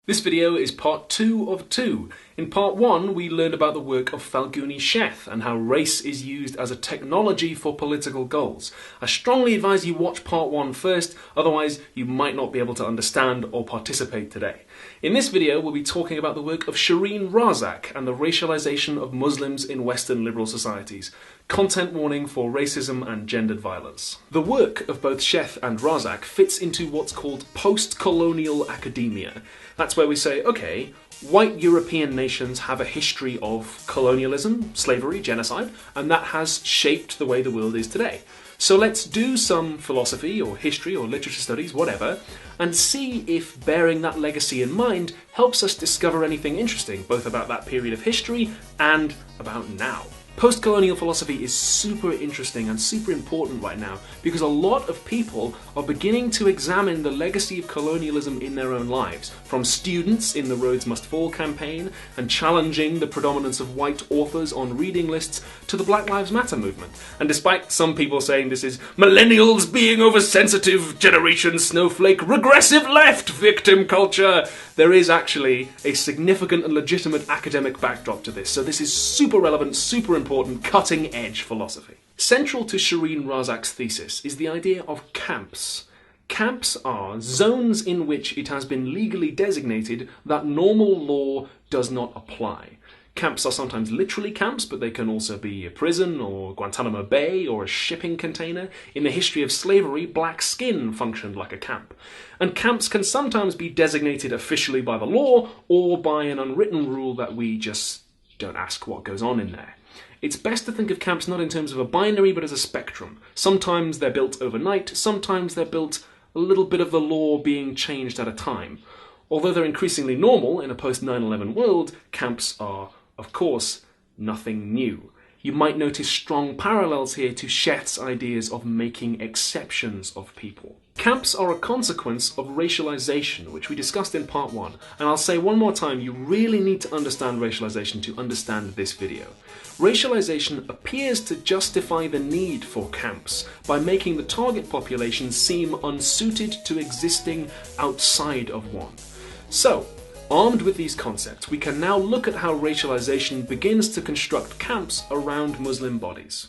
This video is part 2 of 2. In part 1 we learned about the work of Falguni Sheth and how race is used as a technology for political goals. I strongly advise you watch part 1 first, otherwise you might not be able to understand or participate today. In this video we'll be talking about the work of Shireen Razak and the racialization of Muslims in Western liberal societies. Content warning for racism and gendered violence. The work of both Sheth and Razak fits into what's called post-colonial academia. That's where we say, okay, white European nations have a history of colonialism, slavery, genocide, and that has shaped the way the world is today. So let's do some philosophy or history or literature studies, whatever, and see if bearing that legacy in mind helps us discover anything interesting, both about that period of history and about now. Post-colonial philosophy is super interesting and super important right now because a lot of people are beginning to examine the legacy of colonialism in their own lives, from students in the Rhodes Must Fall campaign and challenging the predominance of white authors on reading lists to the Black Lives Matter movement. And despite some people saying this is millennials being oversensitive, generation snowflake, regressive left, victim culture, there is actually a significant and legitimate academic backdrop to this. So this is super relevant, super important, cutting-edge philosophy. Central to Shireen Razak's thesis is the idea of camps. Camps are zones in which it has been legally designated that normal law does not apply. Camps are sometimes literally camps, but they can also be a prison or Guantanamo Bay or a shipping container. In the history of slavery, black skin functioned like a camp. And camps can sometimes be designated officially by the law or by an unwritten rule that we just don't ask what goes on in there. It's best to think of camps not in terms of a binary, but as a spectrum. Sometimes they're built overnight, sometimes they're built a little bit of the law being changed at a time. Although they're increasingly normal in a post-9/11 world, camps are, of course, nothing new. You might notice strong parallels here to Sheth's ideas of making exceptions of people. Camps are a consequence of racialization, which we discussed in part 1, and I'll say one more time, you really need to understand racialization to understand this video. Racialization appears to justify the need for camps by making the target population seem unsuited to existing outside of one. So, armed with these concepts, we can now look at how racialization begins to construct camps around Muslim bodies.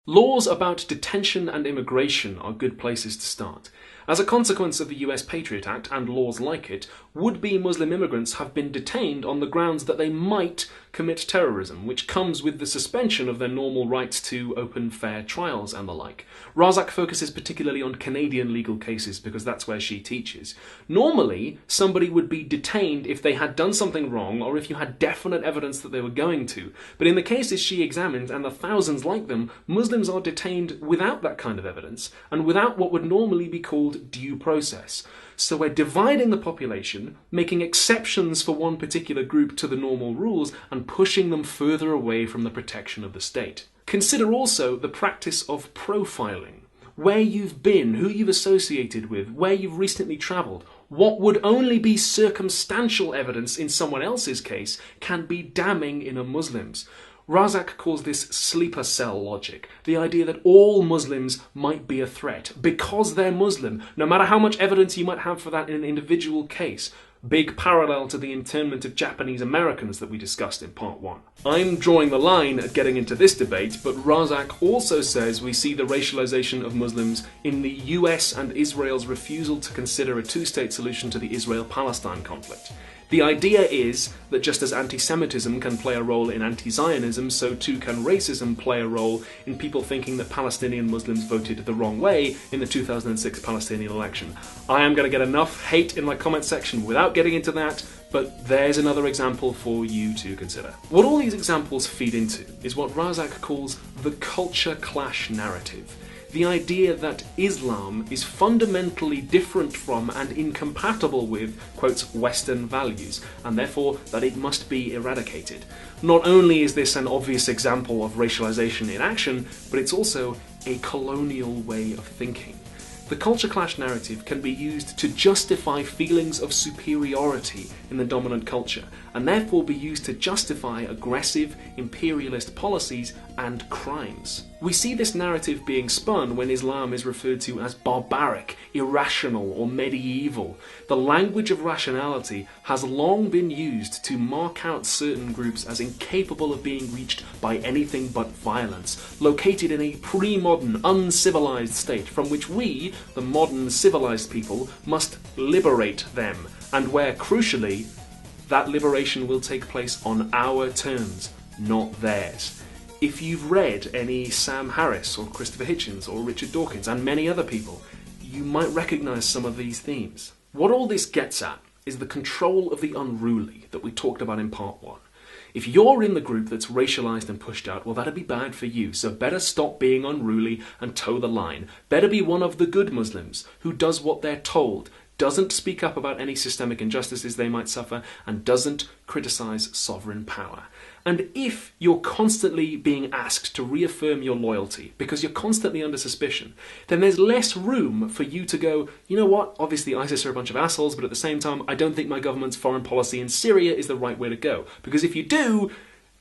Laws about detention and immigration are good places to start. As a consequence of the US Patriot Act and laws like it, would-be Muslim immigrants have been detained on the grounds that they might commit terrorism, which comes with the suspension of their normal rights to open, fair trials and the like. Razak focuses particularly on Canadian legal cases because that's where she teaches. Normally, somebody would be detained if they had done something wrong or if you had definite evidence that they were going to. But in the cases she examines, and the thousands like them, Muslims are detained without that kind of evidence and without what would normally be called due process. So we're dividing the population, making exceptions for one particular group to the normal rules, and pushing them further away from the protection of the state. Consider also the practice of profiling. Where you've been, who you've associated with, where you've recently travelled. What would only be circumstantial evidence in someone else's case can be damning in a Muslim's. Razak calls this sleeper cell logic, the idea that all Muslims might be a threat because they're Muslim, no matter how much evidence you might have for that in an individual case. Big parallel to the internment of Japanese Americans that we discussed in part 1. I'm drawing the line at getting into this debate, but Razak also says we see the racialization of Muslims in the US and Israel's refusal to consider a two-state solution to the Israel-Palestine conflict. The idea is that just as anti-Semitism can play a role in anti-Zionism, so too can racism play a role in people thinking that Palestinian Muslims voted the wrong way in the 2006 Palestinian election. I am going to get enough hate in my comment section without getting into that, but there's another example for you to consider. What all these examples feed into is what Razak calls the culture clash narrative. The idea that Islam is fundamentally different from and incompatible with, quotes, Western values, and therefore that it must be eradicated. Not only is this an obvious example of racialization in action, but it's also a colonial way of thinking. The culture clash narrative can be used to justify feelings of superiority in the dominant culture, and therefore be used to justify aggressive, imperialist policies and crimes. We see this narrative being spun when Islam is referred to as barbaric, irrational, or medieval. The language of rationality has long been used to mark out certain groups as incapable of being reached by anything but violence, located in a pre-modern, uncivilized state from which we, the modern civilized people, must liberate them, and where, crucially, that liberation will take place on our terms, not theirs. If you've read any Sam Harris or Christopher Hitchens or Richard Dawkins and many other people, you might recognise some of these themes. What all this gets at is the control of the unruly that we talked about in part 1. If you're in the group that's racialised and pushed out, well, that'd be bad for you, so better stop being unruly and toe the line. Better be one of the good Muslims who does what they're told, doesn't speak up about any systemic injustices they might suffer, and doesn't criticise sovereign power. And if you're constantly being asked to reaffirm your loyalty because you're constantly under suspicion, then there's less room for you to go, you know what, obviously ISIS are a bunch of assholes, but at the same time, I don't think my government's foreign policy in Syria is the right way to go. Because if you do,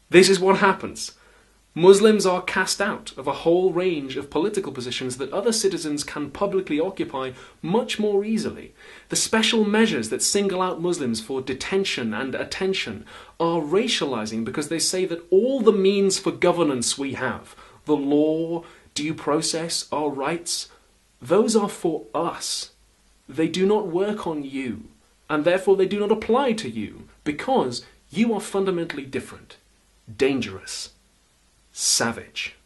this is what happens. Muslims are cast out of a whole range of political positions that other citizens can publicly occupy much more easily. The special measures that single out Muslims for detention and attention are racializing because they say that all the means for governance we have, the law, due process, our rights, those are for us. They do not work on you, and therefore they do not apply to you, because you are fundamentally different, dangerous, savage.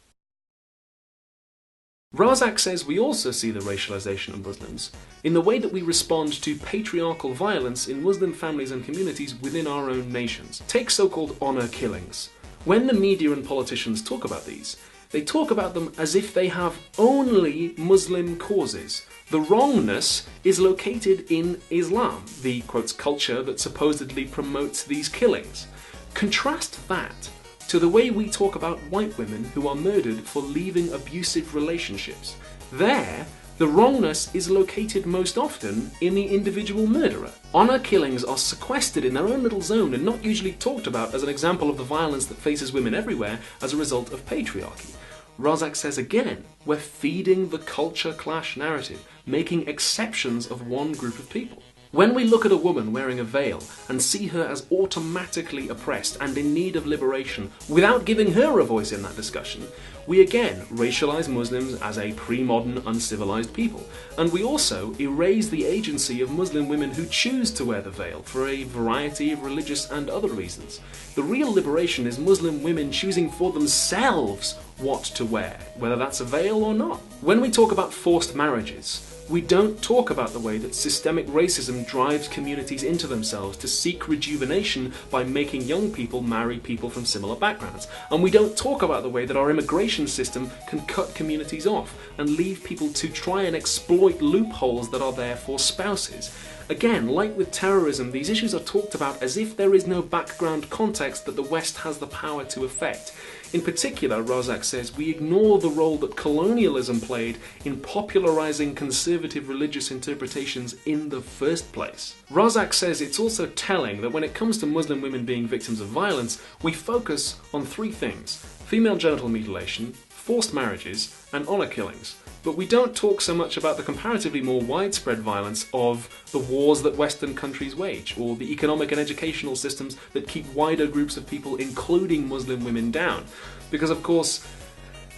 Razak says we also see the racialization of Muslims in the way that we respond to patriarchal violence in Muslim families and communities within our own nations. Take so-called honor killings. When the media and politicians talk about these, they talk about them as if they have only Muslim causes. The wrongness is located in Islam, the, quotes, culture that supposedly promotes these killings. Contrast that to the way we talk about white women who are murdered for leaving abusive relationships. There, the wrongness is located most often in the individual murderer. Honor killings are sequestered in their own little zone and not usually talked about as an example of the violence that faces women everywhere as a result of patriarchy. Razak says again, we're feeding the culture clash narrative, making exceptions of one group of people. When we look at a woman wearing a veil and see her as automatically oppressed and in need of liberation without giving her a voice in that discussion, we again racialise Muslims as a pre-modern, uncivilized people. And we also erase the agency of Muslim women who choose to wear the veil for a variety of religious and other reasons. The real liberation is Muslim women choosing for themselves what to wear, whether that's a veil or not. When we talk about forced marriages, we don't talk about the way that systemic racism drives communities into themselves to seek rejuvenation by making young people marry people from similar backgrounds. And we don't talk about the way that our immigration system can cut communities off and leave people to try and exploit loopholes that are there for spouses. Again, like with terrorism, these issues are talked about as if there is no background context that the West has the power to affect. In particular, Razak says, we ignore the role that colonialism played in popularizing conservative religious interpretations in the first place. Razak says it's also telling that when it comes to Muslim women being victims of violence, we focus on three things: female genital mutilation, forced marriages, and honor killings. But we don't talk so much about the comparatively more widespread violence of the wars that Western countries wage, or the economic and educational systems that keep wider groups of people, including Muslim women, down. Because, of course,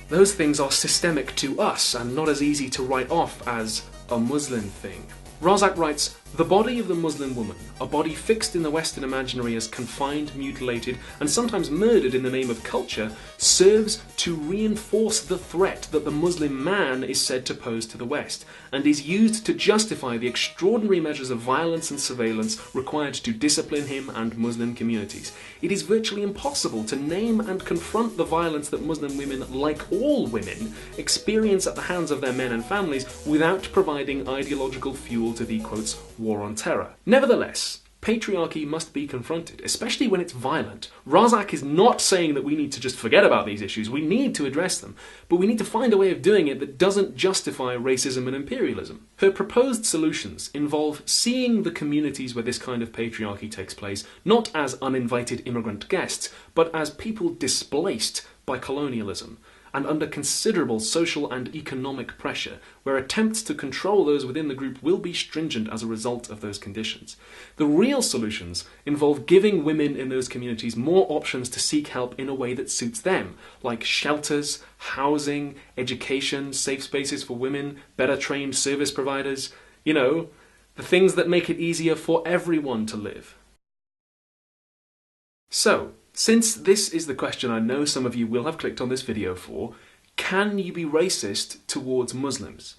those things are systemic to us and not as easy to write off as a Muslim thing. Razak writes, the body of the Muslim woman, a body fixed in the Western imaginary as confined, mutilated, and sometimes murdered in the name of culture, serves to reinforce the threat that the Muslim man is said to pose to the West, and is used to justify the extraordinary measures of violence and surveillance required to discipline him and Muslim communities. It is virtually impossible to name and confront the violence that Muslim women, like all women, experience at the hands of their men and families without providing ideological fuel to the, quotes, war on terror. Nevertheless, Patriarchy must be confronted, especially when it's violent. Razak is not saying that we need to just forget about these issues, we need to address them, but we need to find a way of doing it that doesn't justify racism and imperialism. Her proposed solutions involve seeing the communities where this kind of patriarchy takes place not as uninvited immigrant guests, but as people displaced by colonialism, and under considerable social and economic pressure, where attempts to control those within the group will be stringent as a result of those conditions. The real solutions involve giving women in those communities more options to seek help in a way that suits them, like shelters, housing, education, safe spaces for women, better trained service providers, the things that make it easier for everyone to live. So, since this is the question I know some of you will have clicked on this video for, can you be racist towards Muslims?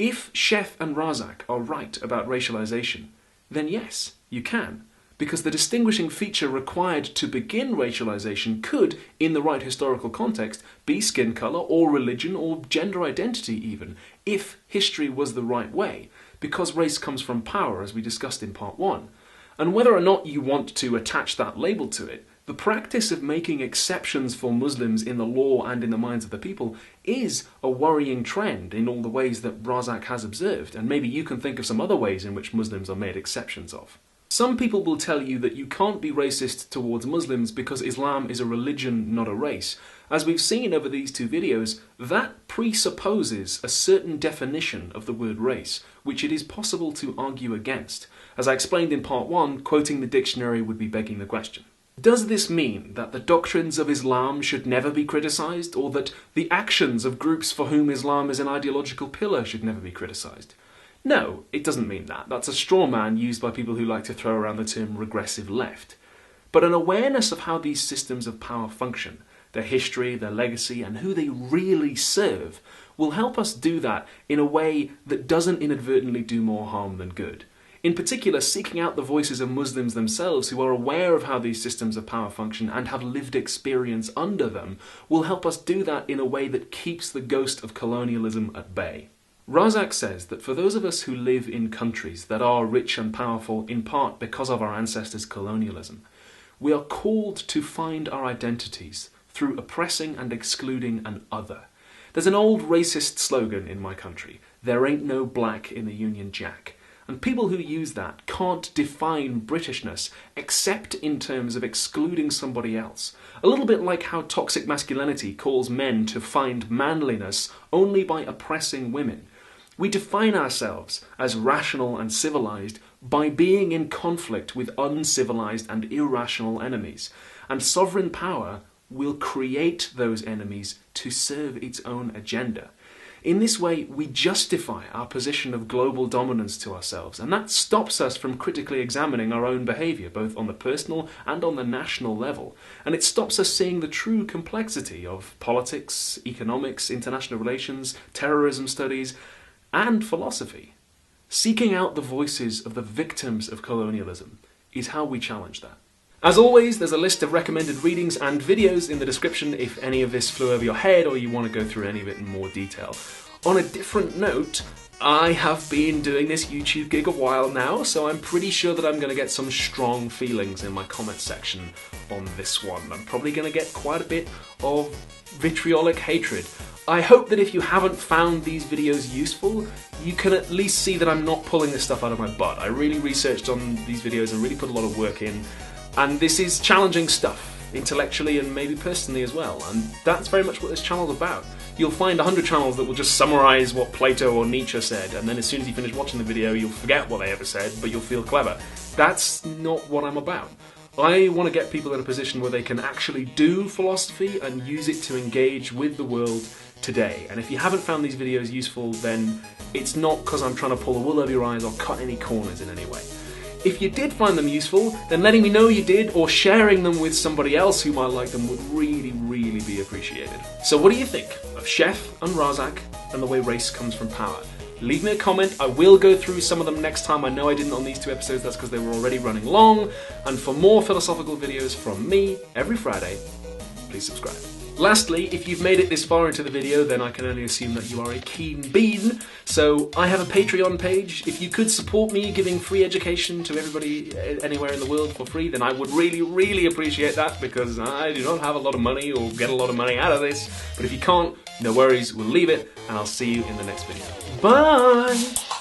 If Chef and Razak are right about racialization, then yes, you can. Because the distinguishing feature required to begin racialization could, in the right historical context, be skin color or religion or gender identity even, if history was the right way, because race comes from power, as we discussed in part 1. And whether or not you want to attach that label to it, the practice of making exceptions for Muslims in the law and in the minds of the people is a worrying trend in all the ways that Razak has observed, and maybe you can think of some other ways in which Muslims are made exceptions of. Some people will tell you that you can't be racist towards Muslims because Islam is a religion, not a race. As we've seen over these two videos, that presupposes a certain definition of the word race, which it is possible to argue against. As I explained in part 1, quoting the dictionary would be begging the question. Does this mean that the doctrines of Islam should never be criticised, or that the actions of groups for whom Islam is an ideological pillar should never be criticised? No, it doesn't mean that. That's a straw man used by people who like to throw around the term regressive left. But an awareness of how these systems of power function, their history, their legacy, and who they really serve, will help us do that in a way that doesn't inadvertently do more harm than good. In particular, seeking out the voices of Muslims themselves who are aware of how these systems of power function and have lived experience under them will help us do that in a way that keeps the ghost of colonialism at bay. Razak says that for those of us who live in countries that are rich and powerful in part because of our ancestors' colonialism, we are called to find our identities through oppressing and excluding an other. There's an old racist slogan in my country, "There ain't no black in the Union Jack." And people who use that can't define Britishness except in terms of excluding somebody else. A little bit like how toxic masculinity calls men to find manliness only by oppressing women. We define ourselves as rational and civilized by being in conflict with uncivilized and irrational enemies. And sovereign power will create those enemies to serve its own agenda. In this way, we justify our position of global dominance to ourselves, and that stops us from critically examining our own behaviour, both on the personal and on the national level. And it stops us seeing the true complexity of politics, economics, international relations, terrorism studies, and philosophy. Seeking out the voices of the victims of colonialism is how we challenge that. As always, there's a list of recommended readings and videos in the description if any of this flew over your head or you want to go through any of it in more detail. On a different note, I have been doing this YouTube gig a while now, so I'm pretty sure that I'm going to get some strong feelings in my comment section on this one. I'm probably going to get quite a bit of vitriolic hatred. I hope that if you haven't found these videos useful, you can at least see that I'm not pulling this stuff out of my butt. I really researched on these videos and really put a lot of work in. And this is challenging stuff, intellectually and maybe personally as well, and that's very much what this channel's about. You'll find 100 channels that will just summarise what Plato or Nietzsche said, and then as soon as you finish watching the video you'll forget what they ever said, but you'll feel clever. That's not what I'm about. I want to get people in a position where they can actually do philosophy and use it to engage with the world today. And if you haven't found these videos useful, then it's not because I'm trying to pull the wool over your eyes or cut any corners in any way. If you did find them useful, then letting me know you did or sharing them with somebody else who might like them would really, really be appreciated. So what do you think of Chef and Razak and the way race comes from power? Leave me a comment. I will go through some of them next time. I know I didn't on these two episodes, that's because they were already running long. And for more philosophical videos from me every Friday, please subscribe. Lastly, if you've made it this far into the video, then I can only assume that you are a keen bean. So I have a Patreon page. If you could support me giving free education to everybody anywhere in the world for free, then I would really, really appreciate that, because I do not have a lot of money or get a lot of money out of this. But if you can't, no worries, we'll leave it, and I'll see you in the next video. Bye!